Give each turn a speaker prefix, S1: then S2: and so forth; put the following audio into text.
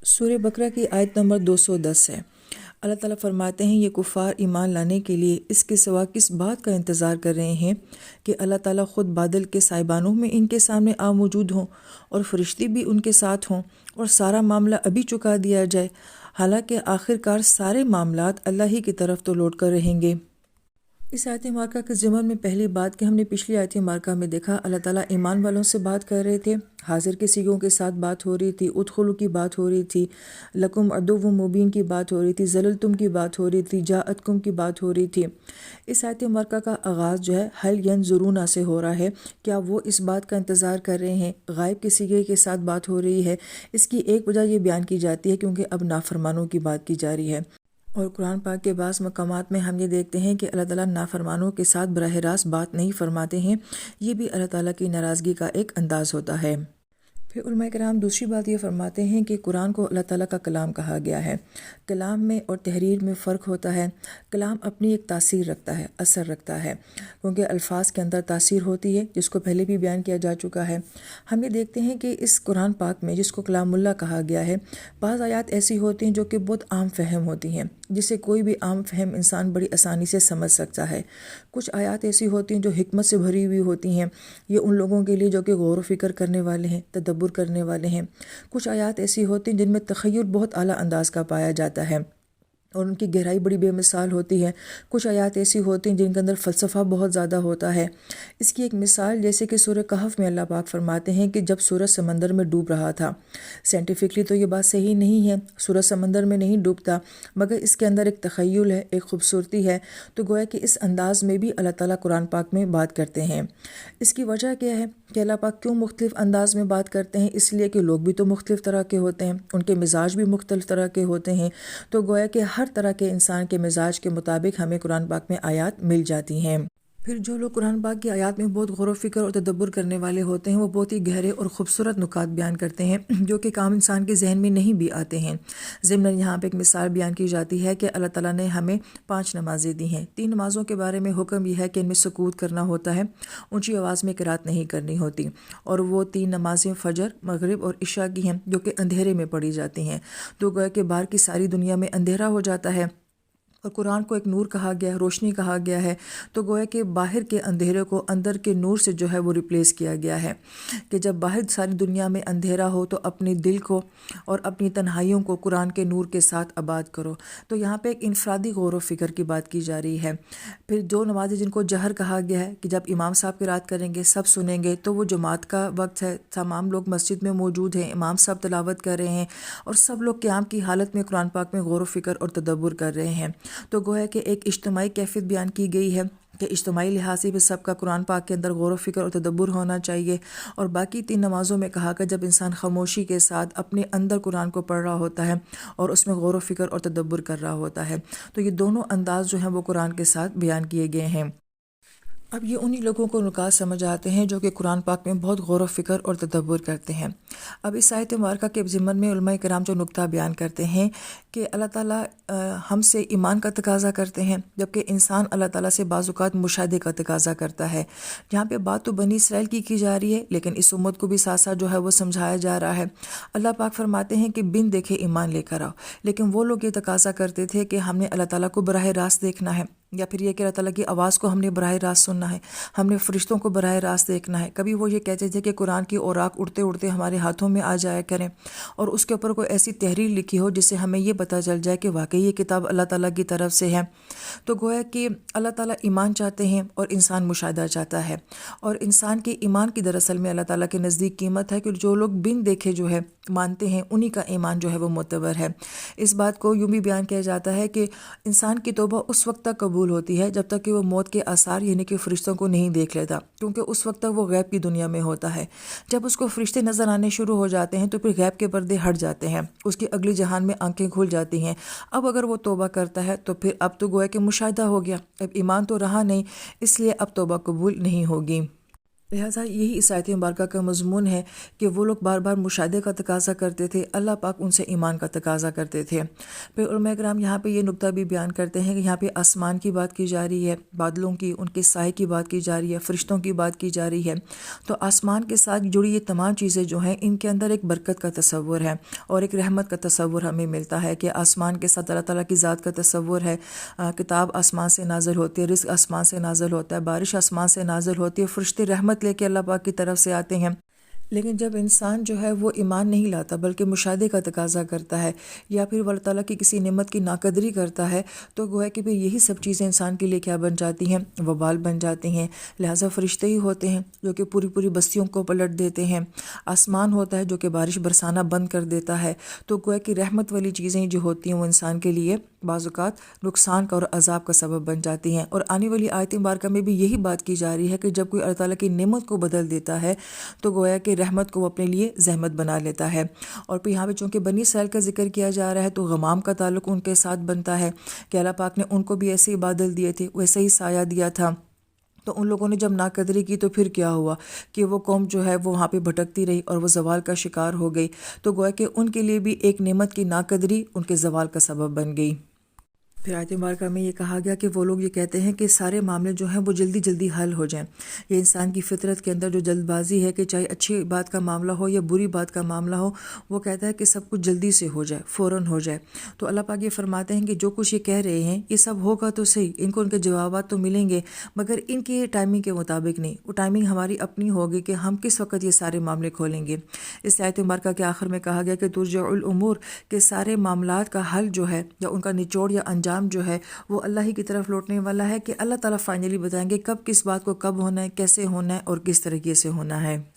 S1: سورہ بقرہ کی آیت نمبر 210 ہے۔ اللہ تعالیٰ فرماتے ہیں یہ کفار ایمان لانے کے لیے اس کے سوا کس بات کا انتظار کر رہے ہیں کہ اللہ تعالیٰ خود بادل کے سائبانوں میں ان کے سامنے موجود ہوں اور فرشتے بھی ان کے ساتھ ہوں اور سارا معاملہ ابھی چکا دیا جائے، حالانکہ آخر کار سارے معاملات اللہ ہی کی طرف تو لوٹ کر رہیں گے۔ اس آیت مبارکہ کے ضمن میں پہلی بات کہ ہم نے پچھلی آیت مبارکہ میں دیکھا اللہ تعالیٰ ایمان والوں سے بات کر رہے تھے، حاضر کے سیغوں کے ساتھ بات ہو رہی تھی، ادخلوا کی بات ہو رہی تھی، لکم عدو مبین کی بات ہو رہی تھی، زللتم کی بات ہو رہی تھی، جاءتکم کی بات ہو رہی تھی۔ اس آیت مبارکہ کا آغاز جو ہے ہل ینظرون سے ہو رہا ہے، کیا وہ اس بات کا انتظار کر رہے ہیں؟ غائب کے سیغے کے ساتھ بات ہو رہی ہے۔ اس کی ایک وجہ یہ بیان کی جاتی ہے کیونکہ اب نافرمانوں کی بات کی جا رہی ہے، اور قرآن پاک کے بعض مقامات میں ہم یہ دیکھتے ہیں کہ اللہ تعالیٰ نافرمانوں کے ساتھ براہ راست بات نہیں فرماتے ہیں، یہ بھی اللہ تعالیٰ کی ناراضگی کا ایک انداز ہوتا ہے۔ پھر علماء کرام دوسری بات یہ فرماتے ہیں کہ قرآن کو اللہ تعالیٰ کا کلام کہا گیا ہے۔ کلام میں اور تحریر میں فرق ہوتا ہے۔ کلام اپنی ایک تاثیر رکھتا ہے، اثر رکھتا ہے، کیونکہ الفاظ کے اندر تاثیر ہوتی ہے، جس کو پہلے بھی بیان کیا جا چکا ہے۔ ہم یہ دیکھتے ہیں کہ اس قرآن پاک میں جس کو کلام اللہ کہا گیا ہے، بعض آیات ایسی ہوتی ہیں جو کہ بہت عام فہم ہوتی ہیں، جسے کوئی بھی عام فہم انسان بڑی آسانی سے سمجھ سکتا ہے۔ کچھ آیات ایسی ہوتی ہیں جو حکمت سے بھری ہوئی ہوتی ہیں، یہ ان لوگوں کے لیے جو کہ غور و فکر کرنے والے ہیں، تدبر کرنے والے ہیں۔ کچھ آیات ایسی ہوتی ہیں جن میں تخیل بہت اعلیٰ انداز کا پایا جاتا ہے اور ان کی گہرائی بڑی بے مثال ہوتی ہے۔ کچھ آیات ایسی ہوتی ہیں جن کے اندر فلسفہ بہت زیادہ ہوتا ہے۔ اس کی ایک مثال جیسے کہ سورہ کہف میں اللہ پاک فرماتے ہیں کہ جب سورج سمندر میں ڈوب رہا تھا، سائنٹیفکلی تو یہ بات صحیح نہیں ہے، سورج سمندر میں نہیں ڈوبتا، مگر اس کے اندر ایک تخیل ہے، ایک خوبصورتی ہے، تو گویا کہ اس انداز میں بھی اللہ تعالیٰ قرآن پاک میں بات کرتے ہیں۔ اس کی وجہ کیا ہے کہ اللہ پاک کیوں مختلف انداز میں بات کرتے ہیں؟ اس لیے کہ لوگ بھی تو مختلف طرح کے ہوتے ہیں، ان کے مزاج بھی مختلف طرح کے ہوتے ہیں، تو گویا کہ ہر طرح کے انسان کے مزاج کے مطابق ہمیں قرآن پاک میں آیات مل جاتی ہیں۔ پھر جو لوگ قرآن پاک کی آیات میں بہت غور و فکر اور تدبر کرنے والے ہوتے ہیں، وہ بہت ہی گہرے اور خوبصورت نکات بیان کرتے ہیں جو کہ عام انسان کے ذہن میں نہیں بھی آتے ہیں۔ ضمن یہاں پہ ایک مثال بیان کی جاتی ہے کہ اللہ تعالیٰ نے ہمیں 5 نمازیں دی ہیں۔ 3 نمازوں کے بارے میں حکم یہ ہے کہ ان میں سکوت کرنا ہوتا ہے، اونچی آواز میں قرات نہیں کرنی ہوتی، اور وہ 3 نمازیں فجر، مغرب اور عشاء کی ہیں جو کہ اندھیرے میں پڑھی جاتی ہیں، تو گویا کہ باہر کی ساری دنیا میں اندھیرا ہو جاتا ہے، اور قرآن کو ایک نور کہا گیا ہے، روشنی کہا گیا ہے، تو گویا کہ باہر کے اندھیرے کو اندر کے نور سے جو ہے وہ ریپلیس کیا گیا ہے، کہ جب باہر ساری دنیا میں اندھیرا ہو تو اپنے دل کو اور اپنی تنہائیوں کو قرآن کے نور کے ساتھ آباد کرو۔ تو یہاں پہ ایک انفرادی غور و فکر کی بات کی جا رہی ہے۔ پھر 2 نمازیں جن کو جہر کہا گیا ہے کہ جب امام صاحب قرات کریں گے سب سنیں گے، تو وہ جماعت کا وقت ہے، تمام لوگ مسجد میں موجود ہیں، امام صاحب تلاوت کر رہے ہیں اور سب لوگ قیام کی حالت میں قرآن پاک میں غور و فکر اور تدبر کر رہے ہیں، تو گویا کہ ایک اجتماعی کیفیت بیان کی گئی ہے کہ اجتماعی لحاظ سے بھی سب کا قرآن پاک کے اندر غور و فکر اور تدبر ہونا چاہیے۔ اور باقی 3 نمازوں میں کہا کہ جب انسان خاموشی کے ساتھ اپنے اندر قرآن کو پڑھ رہا ہوتا ہے اور اس میں غور و فکر اور تدبر کر رہا ہوتا ہے، تو یہ دونوں انداز جو ہیں وہ قرآن کے ساتھ بیان کیے گئے ہیں۔ اب یہ انہی لوگوں کو نکات سمجھ آتے ہیں جو کہ قرآن پاک میں بہت غور و فکر اور تدبر کرتے ہیں۔ اب اس آیت مبارکہ کے ضمن میں علماء کرام جو نکتہ بیان کرتے ہیں کہ اللہ تعالیٰ ہم سے ایمان کا تقاضا کرتے ہیں، جبکہ انسان اللہ تعالیٰ سے بعض اوقات مشاہدے کا تقاضا کرتا ہے۔ یہاں پہ بات تو بنی اسرائیل کی جا رہی ہے، لیکن اس امت کو بھی ساتھ ساتھ جو ہے وہ سمجھایا جا رہا ہے۔ اللہ پاک فرماتے ہیں کہ بن دیکھے ایمان لے کر آؤ، لیکن وہ لوگ یہ تقاضا کرتے تھے کہ ہم نے اللہ تعالیٰ کو براہ راست دیکھنا ہے، یا پھر یہ کہ اللہ تعالیٰ کی آواز کو ہم نے براہ راست سننا ہے، ہم نے فرشتوں کو براہ راست دیکھنا ہے۔ کبھی وہ یہ کہتے تھے کہ قرآن کی اوراق اڑتے اڑتے ہمارے ہاتھوں میں آ جایا کریں اور اس کے اوپر کوئی ایسی تحریر لکھی ہو جس سے ہمیں یہ پتہ چل جائے کہ واقعی یہ کتاب اللہ تعالیٰ کی طرف سے ہے۔ تو گویا کہ اللہ تعالیٰ ایمان چاہتے ہیں اور انسان مشاہدہ چاہتا ہے، اور انسان کے ایمان کی دراصل میں اللہ تعالیٰ کے نزدیک قیمت ہے کہ جو لوگ بن دیکھے جو ہے مانتے ہیں، انہی کا ایمان جو ہے وہ معتبر ہے۔ اس بات کو یوں بھی بیان کیا جاتا ہے کہ انسان کی توبہ اس وقت تک قبول ہوتی ہے جب تک کہ وہ موت کے آثار یعنی کہ فرشتوں کو نہیں دیکھ لیتا، کیونکہ اس وقت تک وہ غیب کی دنیا میں ہوتا ہے۔ جب اس کو فرشتے نظر آنے شروع ہو جاتے ہیں تو پھر غیب کے پردے ہٹ جاتے ہیں، اس کی اگلی جہان میں آنکھیں کھل جاتی ہیں۔ اب اگر وہ توبہ کرتا ہے تو پھر اب تو گویا کہ مشاہدہ ہو گیا، اب ایمان تو رہا نہیں، اس لیے اب توبہ قبول نہیں ہوگی۔ لہٰذا یہی اس آیت مبارکہ کا مضمون ہے کہ وہ لوگ بار بار مشاہدے کا تقاضا کرتے تھے، اللہ پاک ان سے ایمان کا تقاضا کرتے تھے۔ پھر علماء کرام یہاں پہ یہ نقطہ بھی بیان کرتے ہیں کہ یہاں پہ آسمان کی بات کی جا رہی ہے، بادلوں کی، ان کے سائے کی بات کی جا رہی ہے، فرشتوں کی بات کی جا رہی ہے۔ تو آسمان کے ساتھ جڑی یہ تمام چیزیں جو ہیں ان کے اندر ایک برکت کا تصور ہے اور ایک رحمت کا تصور ہمیں ملتا ہے کہ آسمان کے ساتھ اللہ تعالیٰ کی ذات کا تصور ہے۔ کتاب آسمان سے نازل ہوتی ہے، رزق آسمان سے نازل ہوتا ہے، بارش آسمان سے نازل ہوتی ہے، فرشتے رحمت لے کے اللہ پاک کی طرف سے آتے ہیں۔ لیکن جب انسان جو ہے وہ ایمان نہیں لاتا بلکہ مشاہدے کا تقاضا کرتا ہے یا پھر وہ اللہ تعالیٰ کی کسی نعمت کی ناقدری کرتا ہے، تو گویا کہ پھر یہی سب چیزیں انسان کے لیے کیا بن جاتی ہیں؟ وبال بن جاتی ہیں۔ لہٰذا فرشتے ہی ہوتے ہیں جو کہ پوری پوری بستیوں کو پلٹ دیتے ہیں، آسمان ہوتا ہے جو کہ بارش برسانا بند کر دیتا ہے۔ تو گویا کہ رحمت والی چیزیں جو ہوتی ہیں وہ انسان کے لیے بعض اوقات نقصان کا اور عذاب کا سبب بن جاتی ہیں۔ اور آنے والی آیت مبارکہ میں بھی یہی بات کی جا رہی ہے کہ جب کوئی اللہ تعالیٰ کی نعمت کو بدل دیتا ہے تو گویا کہ رحمت کو وہ اپنے لیے زحمت بنا لیتا ہے۔ اور پھر یہاں پہ چونکہ بنی اسرائیل کا ذکر کیا جا رہا ہے تو غمام کا تعلق ان کے ساتھ بنتا ہے کہ اللہ پاک نے ان کو بھی ایسے ہی بادل دیے تھے، ویسے ہی سایہ دیا تھا۔ تو ان لوگوں نے جب ناقدری کی تو پھر کیا ہوا کہ وہ قوم جو ہے وہ وہاں پہ بھٹکتی رہی اور وہ زوال کا شکار ہو گئی۔ تو گویا کہ ان کے لیے بھی ایک نعمت کی ناقدری ان کے زوال کا سبب بن گئی۔ پھر آیت مبارکہ میں یہ کہا گیا کہ وہ لوگ یہ کہتے ہیں کہ سارے معاملے جو ہیں وہ جلدی جلدی حل ہو جائیں۔ یہ انسان کی فطرت کے اندر جو جلد بازی ہے کہ چاہے اچھی بات کا معاملہ ہو یا بری بات کا معاملہ ہو، وہ کہتا ہے کہ سب کچھ جلدی سے ہو جائے، فوراً ہو جائے۔ تو اللہ پاک یہ فرماتے ہیں کہ جو کچھ یہ کہہ رہے ہیں یہ سب ہوگا تو صحیح، ان کو ان کے جوابات تو ملیں گے مگر ان کی ٹائمنگ کے مطابق نہیں، وہ ٹائمنگ ہماری اپنی ہوگی کہ ہم کس وقت یہ سارے معاملے کھولیں گے۔ اس آیت مبارکہ کے آخر میں کہا گیا کہ ترجع الامور، کہ سارے معاملات کا حل جو ہے یا ان کا نچوڑ یا انجام جو ہے وہ اللہ ہی کی طرف لوٹنے والا ہے کہ اللہ تعالیٰ فائنلی بتائیں گے کب کس بات کو کب ہونا ہے، کیسے ہونا ہے اور کس طریقے سے ہونا ہے۔